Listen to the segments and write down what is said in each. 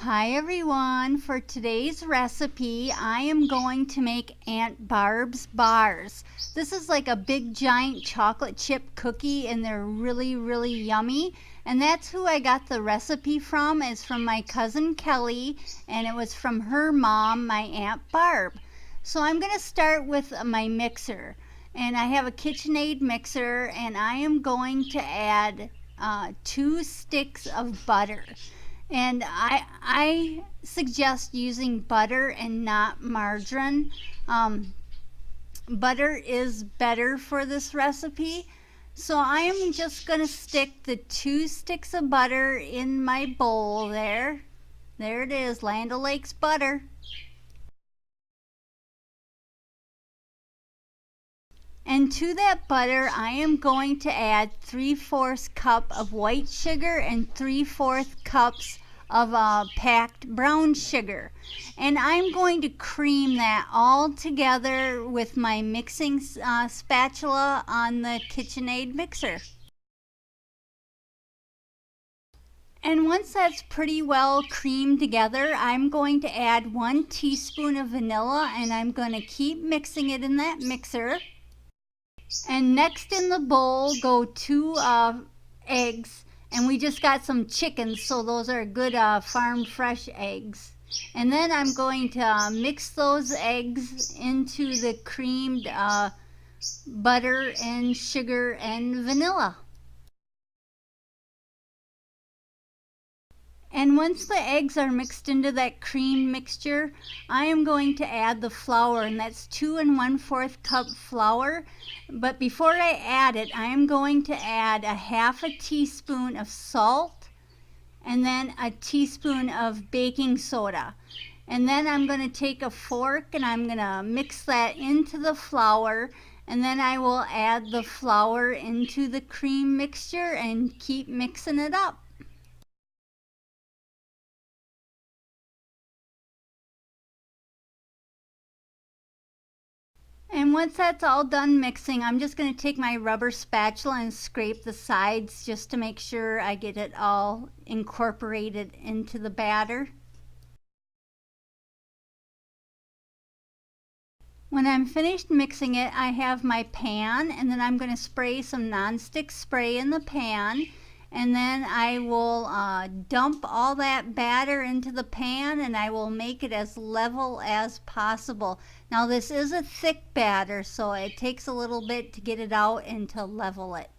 Hi everyone, for today's recipe I am going to make Aunt Barb's bars. This is like a big giant chocolate chip cookie and they're really yummy, and that's who I got the recipe from. It's from my cousin Kelly, and it was from her mom, my Aunt Barb. So I'm going to start with my mixer, and I have a KitchenAid mixer, and I am going to add 2 sticks of butter. And I suggest using butter and not margarine. Butter is better for this recipe. So I am just going to stick the 2 sticks of butter in my bowl there. There it is, Land O'Lakes butter. And to that butter, I am going to add 3/4 cup of white sugar and 3/4 cups of packed brown sugar. And I'm going to cream that all together with my mixing spatula on the KitchenAid mixer. And once that's pretty well creamed together, I'm going to add 1 teaspoon of vanilla, and I'm going to keep mixing it in that mixer. And next in the bowl go 2 eggs, and we just got some chickens, so those are good farm fresh eggs. And then I'm going to mix those eggs into the creamed butter and sugar and vanilla. And once the eggs are mixed into that cream mixture, I am going to add the flour, and that's 2 1/4 cup flour. But before I add it, I am going to add 1/2 teaspoon of salt and then a teaspoon of baking soda. And then I'm going to take a fork and I'm going to mix that into the flour, and then I will add the flour into the cream mixture and keep mixing it up. And once that's all done mixing, I'm just going to take my rubber spatula and scrape the sides just to make sure I get it all incorporated into the batter. When I'm finished mixing it, I have my pan, and then I'm going to spray some nonstick spray in the pan. And then I will dump all that batter into the pan, and I will make it as level as possible. Now this is a thick batter, so it takes a little bit to get it out and to level it.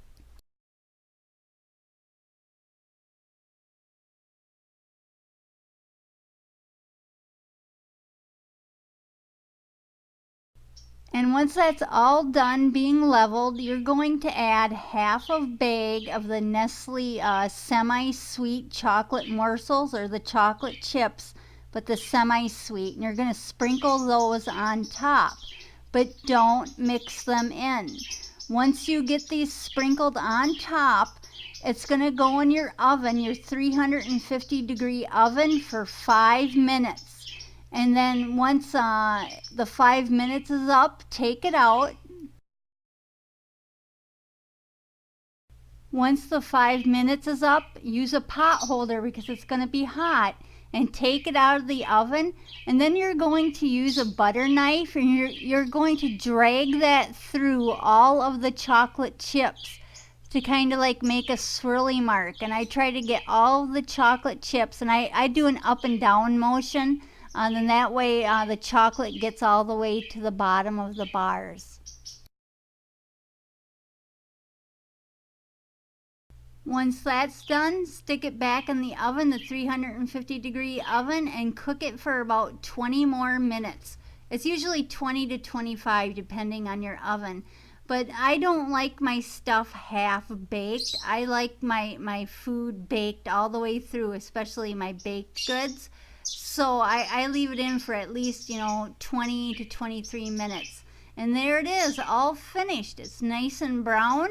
And once that's all done being leveled, you're going to add 1/2 bag of the Nestle semi-sweet chocolate morsels, or the chocolate chips, but the semi-sweet. And you're going to sprinkle those on top, but don't mix them in. Once you get these sprinkled on top, it's going to go in your oven, your 350-degree oven, for 5 minutes. And then once the 5 minutes is up, take it out. Once the 5 minutes is up, use a pot holder because it's going to be hot, and take it out of the oven. And then you're going to use a butter knife, and you're going to drag that through all of the chocolate chips to kind of like make a swirly mark. And I try to get all of the chocolate chips, and I do an up and down motion. And then that way the chocolate gets all the way to the bottom of the bars. Once that's done, stick it back in the oven, the 350-degree oven, and cook it for about 20 more minutes. It's usually 20 to 25 depending on your oven. But I don't like my stuff half baked. I like my food baked all the way through, especially my baked goods. So I leave it in for at least, 20 to 23 minutes. And there it is, all finished. It's nice and brown.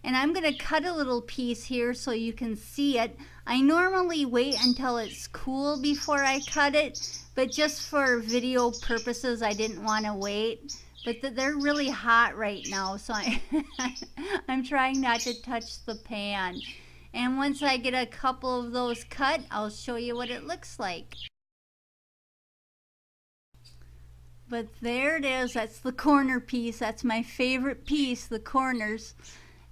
And I'm going to cut a little piece here so you can see it. I normally wait until it's cool before I cut it, but just for video purposes, I didn't want to wait. But they're really hot right now, so I'm trying not to touch the pan. And once I get a couple of those cut, I'll show you what it looks like. But there it is. That's the corner piece. That's my favorite piece, the corners.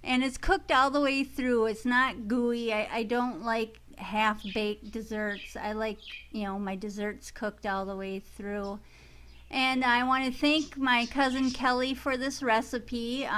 And it's cooked all the way through. It's not gooey. I don't like half-baked desserts. I like, my desserts cooked all the way through. And I want to thank my cousin Kelly for this recipe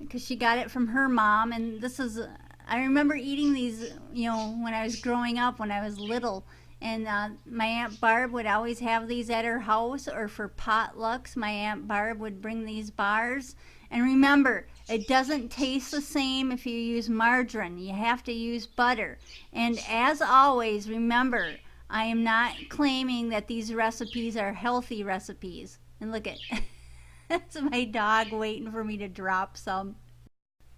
because she got it from her mom. And this is, I remember eating these, when I was growing up, when I was little. And my Aunt Barb would always have these at her house, or for potlucks, my Aunt Barb would bring these bars. And remember, it doesn't taste the same if you use margarine. You have to use butter. And as always, remember, I am not claiming that these recipes are healthy recipes. And look at, that's my dog waiting for me to drop some.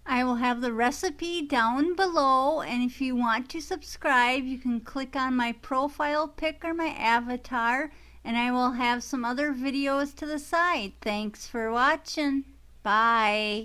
I will have the recipe down below, and if you want to subscribe, you can click on my profile pic or my avatar, and I will have some other videos to the side. Thanks for watching. Bye.